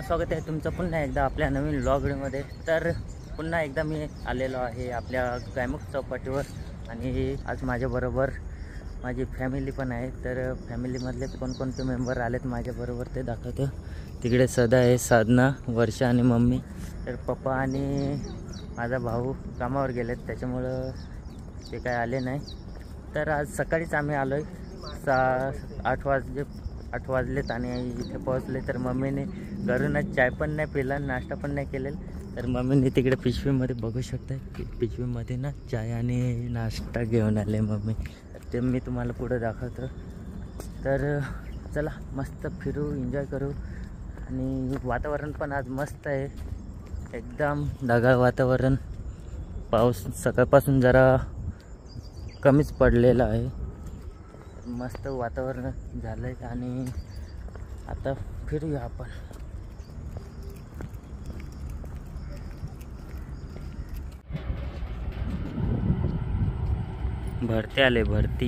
मित्रांनो, स्वागत आहे तुमचं पुन्हा एकदा आपल्या नवीन व्लॉग व्हिडिओमध्ये। तर पुन्हा एकदा मी आलेलो आहे आपल्या गायमुख चौपाटीवर आणि आज माझ्याबरोबर माझी फॅमिली पण आहे। तर फॅमिलीमधले कोणकोणते मेंबर आलेत माझ्याबरोबर ते दाखवतो। तिकडे सदा आहे, साधना, वर्षा आणि मम्मी। तर पप्पा आणि माझा भाऊ कामावर गेलेत, त्याच्यामुळं ते काय आले नाही। तर आज सकाळीच आम्ही आलो आहे, 8 वाजलेत आणि इथे पोहोचले। तर मम्मीने घरूनच चाय पण नाही पिला, नाश्ता पण नाही केलेला। तर मम्मीने तिकडे पिशवीमध्ये बघू शकता, पिशवीमध्ये ना चाय आणि नाश्ता घेऊन आले मम्मी। ते मी तुम्हाला पुढे दाखवतो। तर चला मस्त फिरू, एन्जॉय करू। आणि वातावरण पण आज मस्त आहे, एकदम ढगाळ वातावरण। पाऊस सकाळपासून जरा कमीच पडलेला आहे, मस्त वातावरण झालं आहे। आणि आता फिरूया आपण। भरती आले, भरती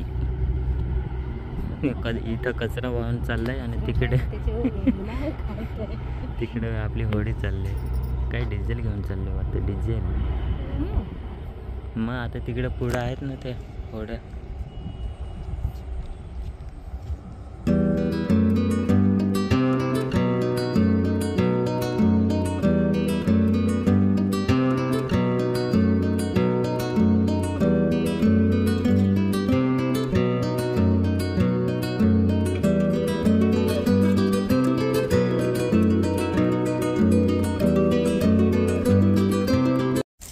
इथं कचरा वाहून चाललाय आणि तिकडे तिकडे आपली होडी चालली। काय डिझेल घेऊन चाललो वाटतं, डिझेल। मग आता तिकडे पुढं आहेत ना ते होड्या।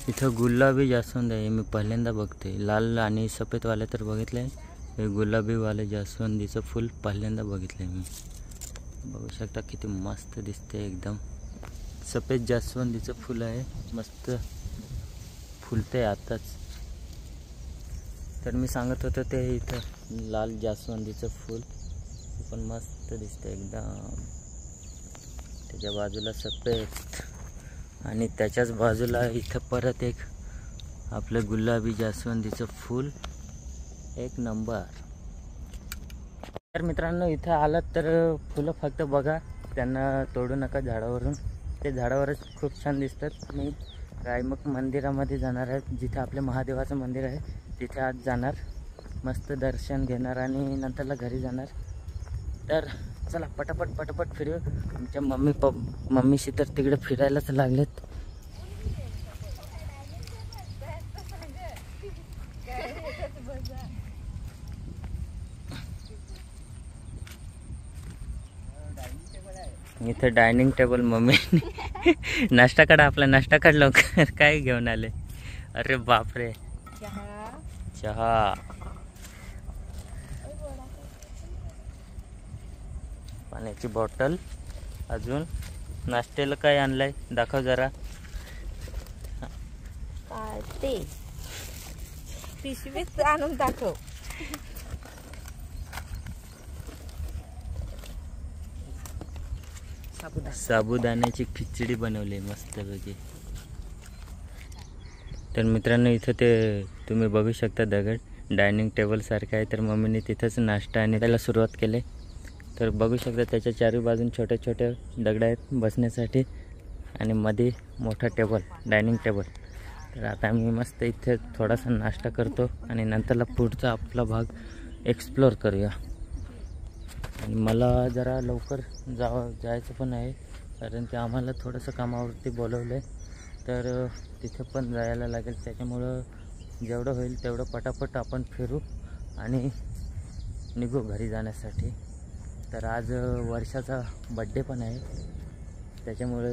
इथं गुलाबी जास्वंद आहे, मी पहिल्यांदा बघते। लाल आणि सफेदवाले तर बघितले, हे गुलाबीवाले जास्वंदीचं फूल पहिल्यांदा बघितलं मी। बघू शकता किती मस्त दिसते, एकदम सफेद जास्वंदीचं फूल आहे, मस्त फुलते आताच। तर मी सांगत होतो ते इथं लाल जास्वंदीचं फूल पण मस्त दिसते एकदम। त्याच्या बाजूला सफेद आणि त्याच्याच बाजूला इथं परत एक आपलं गुलाबी जास्वंदीचं फूल, एक नंबर। तर मित्रांनो, इथं आलात तर फुलं फक्त बघा, त्यांना तोडू नका झाडावरून। ते झाडावरच खूप छान दिसतात। मी गायमुख मंदिरामध्ये जाणार आहे, जिथे आपले महादेवाचं मंदिर आहे, तिथे आज जाणार, मस्त दर्शन घेणार आणि नंतरला घरी जाणार। तर चला पटापट फिरू। आमच्या मम्मीशी तर तिकडे फिरायलाच लागलेत। इथं डायनिंग टेबल मम्मी नाश्ता काढ, आपला नाश्ता काढ लवकर। काय घेऊन आले? अरे बापरे, चहा, पाण्याची बॉटल, अजून नाश्त्याला काय आणलंय दाखव जरा। ते पिशवीत आणून दाखव। साबुदाण्याची खिचडी बनवली मस्तपैकी। तर मित्रांनो, इथं ते तुम्ही बघू शकता दगड डायनिंग टेबल सारखं आहे। तर मम्मीने तिथंच नाश्ता आणि त्याला सुरुवात केली। तर बघू शकता त्याच्या चारी बाजून छोटे छोटे दगड आहेत बसण्यासाठी आणि मध्ये मोठा टेबल, डायनिंग टेबल। तर आता आम्ही मस्त इथे थोडासा नाश्ता करतो आणि नंतरला पुढचा आपला भाग एक्सप्लोअर करूया। आणि मला जरा लवकर जायचं पण आहे, कारण की आम्हाला थोडंसं कामावरती बोलवलं आहे। तर तिथे पण जायला लागेल, त्याच्यामुळं जेवढं होईल तेवढं पटापट आपण फिरू आणि निघू घरी जाण्यासाठी। तर आज वर्षाचा बड्डे पण आहे, त्याच्यामुळे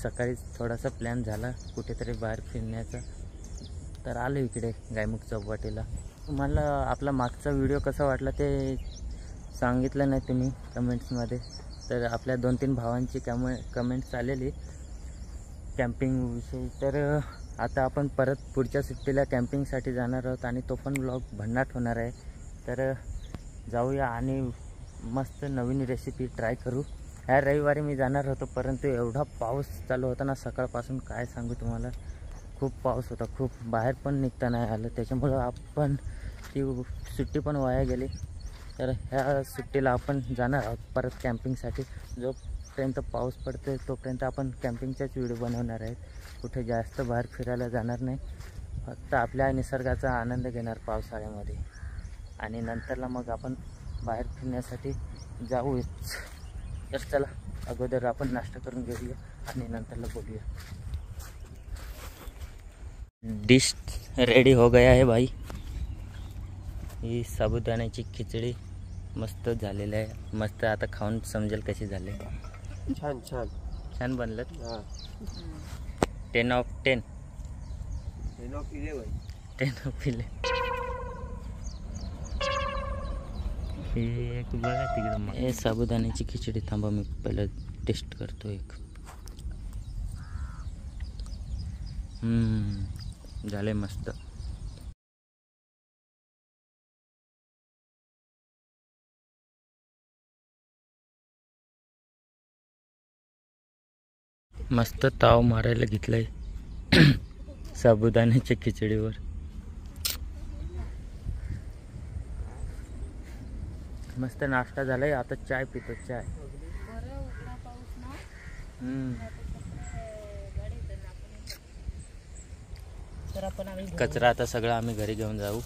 सकाळीच थोडासा प्लॅन झाला कुठेतरी बाहेर फिरण्याचा। तर आलो इकडे गायमुख चौपाटीला। तुम्हाला आपला मागचा व्हिडिओ कसा वाटला ते सांगितलं नाही तुम्ही कमेंट्समध्ये। तर आपल्या 2-3 भावांची कमेंट्स आलेली कॅम्पिंगविषयी। तर आता आपण परत पुढच्या सुट्टीला कॅम्पिंगसाठी जाणार आहोत आणि तो पण व्लॉग भन्नाट होणार आहे। तर जाऊया आणि मस्त नवीन रेसिपी ट्राय करू। ह्या रविवारी मी जाणार होतो, परंतु एवढा पाऊस चालू होता ना सकाळपासून, काय सांगू तुम्हाला। खूप पाऊस होता, खूप बाहेर पण निघता नाही आलं, त्याच्यामुळं आपण ती सुट्टी पण वाया गेली। तर ह्या सुट्टीला आपण जाणार आहोत परत कॅम्पिंगसाठी, जो जोपर्यंत पाऊस पडतोय तोपर्यंत आपण कॅम्पिंगचाच व्हिडिओ बनवणार आहेत. कुठे जास्त बाहेर फिरायला जाणार नाही, फक्त आपल्या निसर्गाचा आनंद घेणार पावसाळ्यामध्ये. आणि नंतरला मग आपण बाहेर फिरण्यासाठी जाऊच. तर चला अगोदर आपण नाश्ता करून घेऊया आणि नंतरला बोलूया. डिश रेडी हो गया है भाई. ही साबुदाण्याची खिचडी मस्त झालेलं आहे. मस्त आता खाऊन समजेल कशी झाले. छान छान छान बनलं. 10 of 10. 10 of 11. 10 of 11. हे एक बघा तिकडं. हे साबुदाण्याची खिचडी. थांबा मी पहिलं टेस्ट करतो एक. झाले मस्त. मस्त ताव मारायला घेतलाय साबुदाण्याच्या खिचडीवर. मस्त नाश्ता झालाय. आता चाय पितो. चाय. कचरा आता सगळा आम्ही घरी घेऊन जाऊ.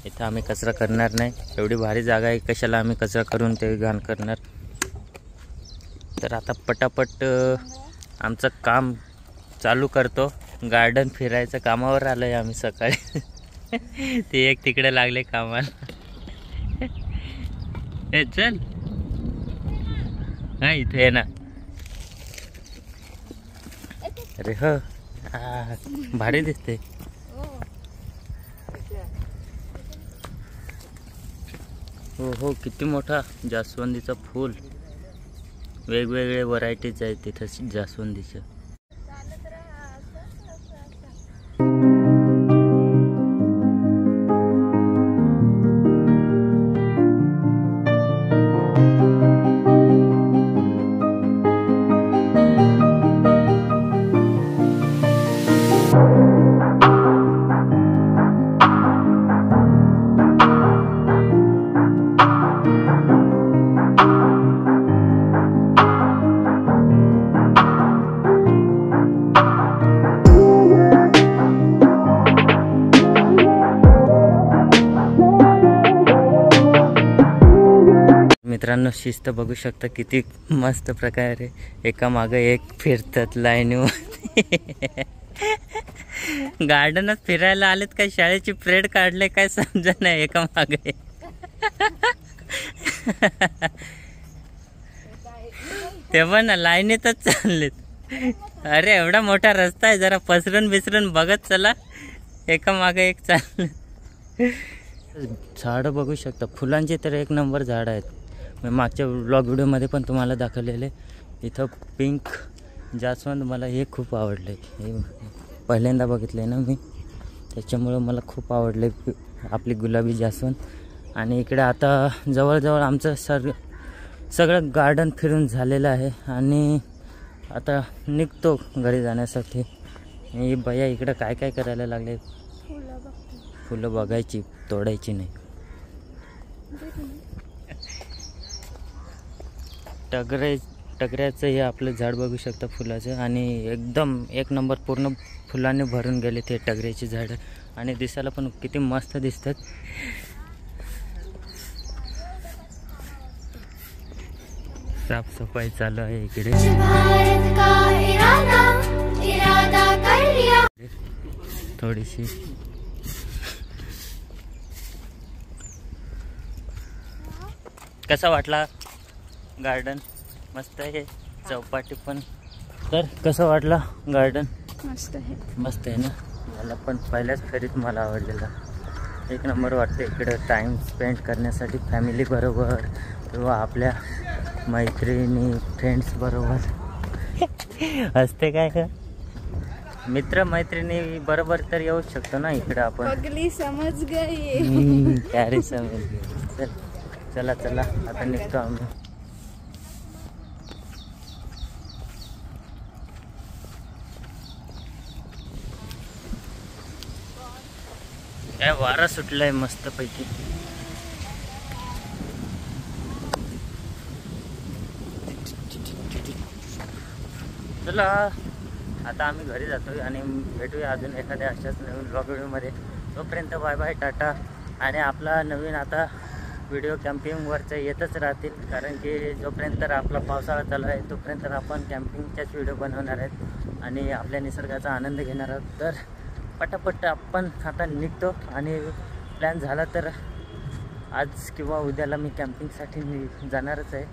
इथं आम्ही कचरा करणार नाही. एवढी भारी जागा आहे, कशाला आम्ही कचरा करून ते घाण करणार. तर आता पटापट आमचं काम चालू करतो. गार्डन फिरायचं कामावर आलो आहे आम्ही सकाळी. ते एक तिकडे लागले कामाला. हे चल. हा इथे आहे ना. अरे हो, भारी दिसते. हो हो, किती मोठा जास्वंदीचं फूल. वेगवेगळे व्हरायटीज आहेत तिथं जास्वंदीचं. मित्रांनो, शिस्त बघू शकता किती मस्त प्रकारे एका मागे एक फिरतात लाईनीवर. गार्डनात फिरायला आलेत काय, शाळेची परेड काढले काय समजा नाही. एका मागे तेव्हा ना लाईनीतच चाललेत. अरे एवढा मोठा रस्ता आहे, जरा पसरून बिसरून बघत चला. एका मागे एक चालले. झाडं बघू शकता, फुलांची तर एक नंबर झाड आहेत. मी मागच्या व्लॉग व्हिडिओमध्ये पण तुम्हाला दाखवलेले. इथं पिंक जास्वंद मला हे खूप आवडले. हे पहिल्यांदा बघितले ना मी, त्याच्यामुळं मला खूप आवडले आपली गुलाबी जास्वंद. आणि इकडे आता जवळजवळ आमचं सगळं गार्डन फिरून झालेलं आहे. आणि आता निघतो घरी जाण्यासाठी. ही बया इकडं काय काय करायला लागले. फुलं बघायची, तोडायची नाही. टगऱ्याचं हे आपलं झाड बघू शकता फुलाचं. आणि एकदम एक नंबर पूर्ण फुलांनी भरून गेले ते टगऱ्याची झाडं. आणि दिसायला पण किती मस्त दिसतात. साफसफाई चालू आहे इकडे. थोडीशी कसा वाटला गार्डन? मस्त आहे. चौपाटी पण. तर कसं वाटला गार्डन? मस्त आहे. मस्त आहे ना. मला पण पहिल्याच फेरीत मला आवडलेला. एक नंबर वाटते इकडं टाईम स्पेंड करण्यासाठी फॅमिली बरोबर किंवा आपल्या मैत्रिणी फ्रेंड्स बरोबर असते. काय का मित्र मैत्रिणी बरोबर तर येऊ शकतो ना इकडं आपण. पगली समज गई. कॅरे समज गई. चला चला आता निघतो आम्ही. काय वारा सुटलाय मस्त पैकी. चला आता आम्ही घरी जातोय आणि भेटूया अजून एखाद्या अशाच नवीन ब्लॉग व्हिडिओमध्ये. तोपर्यंत बाय बाय, टाटा. आणि आपला नवीन आता व्हिडिओ कॅम्पिंगवरचे येतच राहतील, कारण की जोपर्यंत आपला पावसाळा चालू आहे तोपर्यंत आपण कॅम्पिंगच्याच व्हिडिओ बनवणार आहेत आणि आपल्या निसर्गाचा आनंद घेणार आहोत. तर पटापट आपण आता निघतो आणि प्लॅन झाला तर आज किंवा उद्याला मी कॅम्पिंगसाठी जाणारच आहे.